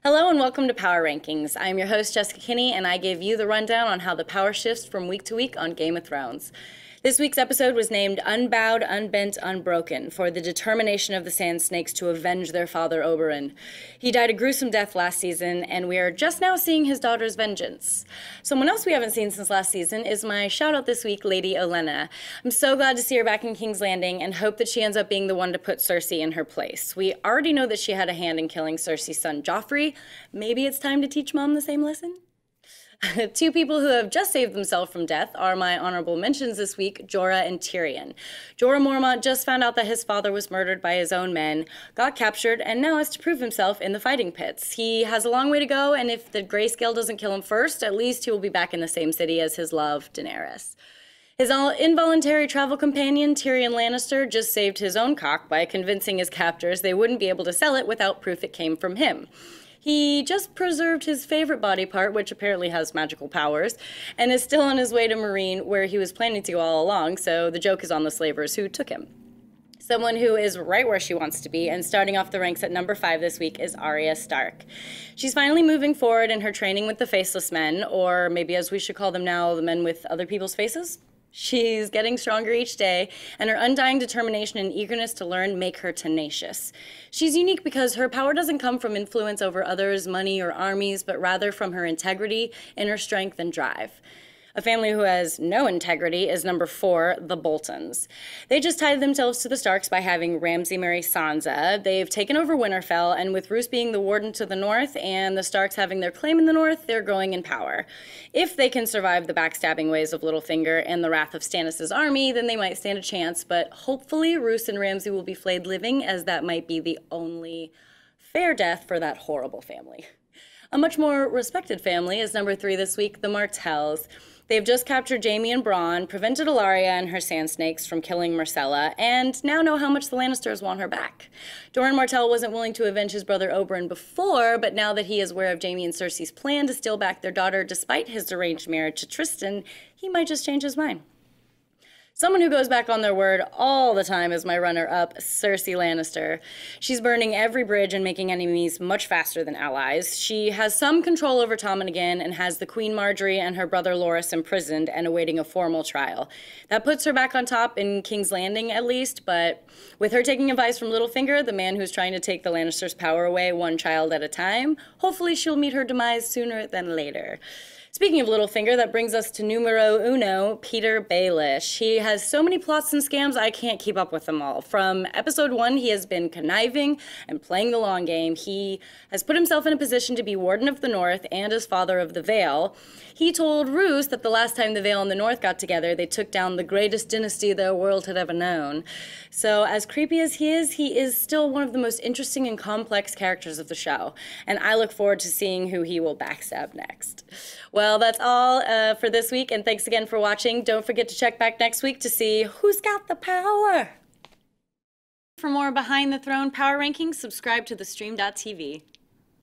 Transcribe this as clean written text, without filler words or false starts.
Hello and welcome to Power Rankings. I'm your host, Jessica Kinney, and I give you the rundown on how the power shifts from week to week on Game of Thrones. This week's episode was named Unbowed, Unbent, Unbroken for the determination of the Sand Snakes to avenge their father Oberyn. He died a gruesome death last season, and we are just now seeing his daughter's vengeance. Someone else we haven't seen since last season is my shout-out this week, Lady Olenna. I'm so glad to see her back in King's Landing and hope that she ends up being the one to put Cersei in her place. We already know that she had a hand in killing Cersei's son Joffrey. Maybe it's time to teach Mom the same lesson? Two people who have just saved themselves from death are my honorable mentions this week, Jorah and Tyrion. Jorah Mormont just found out that his father was murdered by his own men, got captured, and now has to prove himself in the fighting pits. He has a long way to go, and if the grayscale doesn't kill him first, at least he will be back in the same city as his love, Daenerys. His involuntary travel companion, Tyrion Lannister, just saved his own cock by convincing his captors they wouldn't be able to sell it without proof it came from him. He just preserved his favorite body part, which apparently has magical powers, and is still on his way to Meereen, where he was planning to go all along, so the joke is on the slavers who took him. Someone who is right where she wants to be, and starting off the ranks at number 5 this week, is Arya Stark. She's finally moving forward in her training with the Faceless Men, or maybe as we should call them now, the men with other people's faces. She's getting stronger each day, and her undying determination and eagerness to learn make her tenacious. She's unique because her power doesn't come from influence over others, money, or armies, but rather from her integrity, inner strength, and drive. A family who has no integrity is number 4, the Boltons. They just tied themselves to the Starks by having Ramsey marry Sansa. They've taken over Winterfell, and with Roose being the Warden to the north and the Starks having their claim in the north, they're growing in power. If they can survive the backstabbing ways of Littlefinger and the wrath of Stannis' army, then they might stand a chance, but hopefully Roose and Ramsey will be flayed living, as that might be the only fair death for that horrible family. A much more respected family is number 3 this week, the Martells. They've just captured Jaime and Bronn, prevented Ellaria and her sand snakes from killing Myrcella, and now know how much the Lannisters want her back. Doran Martell wasn't willing to avenge his brother Oberyn before, but now that he is aware of Jaime and Cersei's plan to steal back their daughter despite his deranged marriage to Tristan, he might just change his mind. Someone who goes back on their word all the time is my runner-up, Cersei Lannister. She's burning every bridge and making enemies much faster than allies. She has some control over Tommen again and has the Queen Margaery and her brother Loras imprisoned and awaiting a formal trial. That puts her back on top in King's Landing at least, but with her taking advice from Littlefinger, the man who's trying to take the Lannisters' power away one child at a time, hopefully she'll meet her demise sooner than later. Speaking of Littlefinger, that brings us to numero uno, Petyr Baelish. He has so many plots and scams, I can't keep up with them all. From episode 1, he has been conniving and playing the long game. He has put himself in a position to be Warden of the North and as father of the Vale. He told Roose that the last time the Vale and the North got together, they took down the greatest dynasty their world had ever known. So as creepy as he is still one of the most interesting and complex characters of the show. And I look forward to seeing who he will backstab next. Well, that's all for this week, and thanks again for watching. Don't forget to check back next week to see who's got the power. For more Behind the Throne Power Rankings, subscribe to thestream.tv.